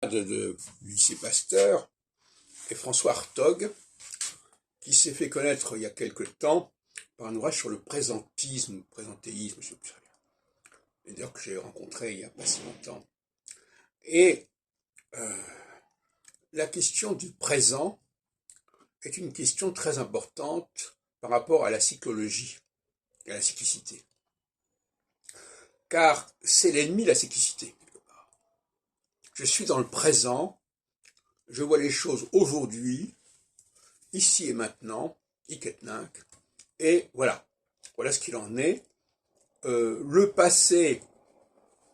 Du lycée Pasteur et François Hartog, qui s'est fait connaître il y a quelque temps par un ouvrage sur le présentisme, présentéisme, je ne sais plus rien. Et d'ailleurs que j'ai rencontré il n'y a pas si longtemps. Et la question du présent est une question très importante par rapport à la cyclologie et à la cyclicité. Car c'est l'ennemi de la cyclicité. Je suis dans le présent, je vois les choses aujourd'hui, ici et maintenant, iketnink, et voilà ce qu'il en est. Le passé,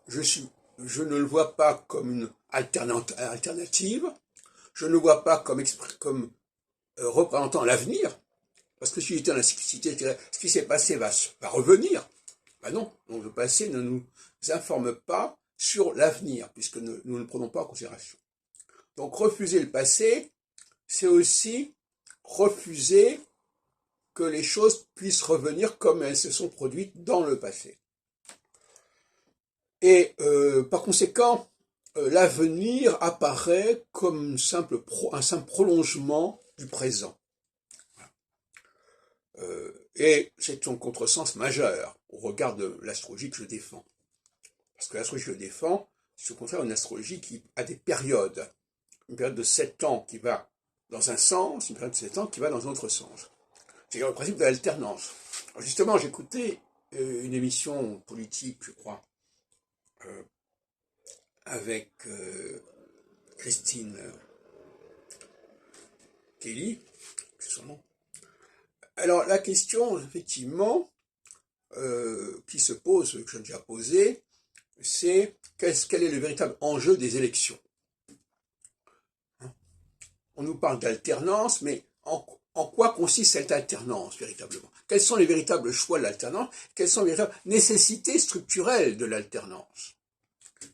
je ne le vois pas comme une alternative, je ne le vois pas comme représentant l'avenir, parce que si j'étais dans la cyclicité, je dirais, ce qui s'est passé va revenir. Ben non, donc le passé ne nous informe pas sur l'avenir, puisque nous ne le prenons pas en considération. Donc refuser le passé, c'est aussi refuser que les choses puissent revenir comme elles se sont produites dans le passé. Et par conséquent, l'avenir apparaît comme un simple prolongement du présent. Et c'est un contresens majeur au regard de l'astrologie que je défends. Parce que l'astrologie que je défends, c'est au contraire une astrologie qui a des périodes. Une période de 7 ans qui va dans un sens, une période de 7 ans qui va dans un autre sens. C'est le principe de l'alternance. Justement, j'écoutais une émission politique, je crois, avec Christine Kelly, c'est son nom. Alors, la question, effectivement, qui se pose, que j'ai déjà posée, c'est quel est le véritable enjeu des élections? On nous parle d'alternance, mais en quoi consiste cette alternance, véritablement? Quels sont les véritables choix de l'alternance? Quelles sont les véritables nécessités structurelles de l'alternance?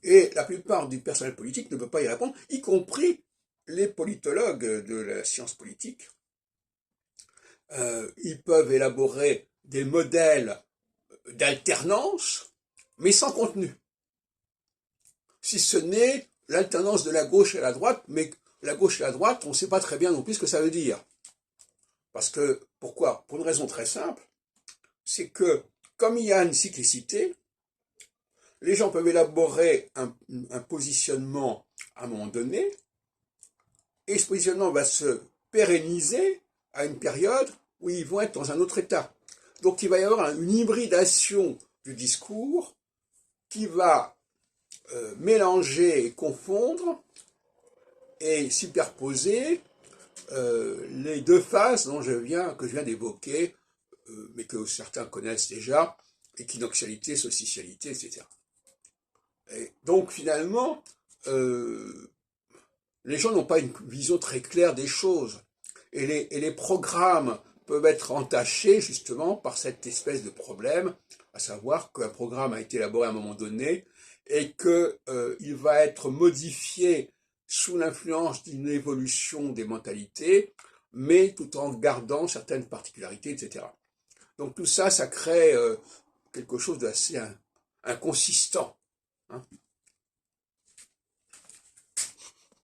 Et la plupart du personnel politique ne peut pas y répondre, y compris les politologues de la science politique. Ils peuvent élaborer des modèles d'alternance, mais sans contenu. Si ce n'est l'alternance de la gauche et la droite, mais la gauche et la droite, on ne sait pas très bien non plus ce que ça veut dire. Parce que, pourquoi? Pour une raison très simple, c'est que, comme il y a une cyclicité, les gens peuvent élaborer un positionnement à un moment donné, et ce positionnement va se pérenniser à une période où ils vont être dans un autre état. Donc il va y avoir une hybridation du discours qui va mélanger et confondre et superposer les deux phases que je viens d'évoquer, mais que certains connaissent déjà, équinoxialité, solstitialité, etc. Et donc finalement, les gens n'ont pas une vision très claire des choses. Et les programmes peuvent être entachés justement par cette espèce de problème, à savoir qu'un programme a été élaboré à un moment donné et qu'il va être modifié sous l'influence d'une évolution des mentalités, mais tout en gardant certaines particularités, etc. Donc tout ça, ça crée quelque chose d'assez inconsistant. Hein.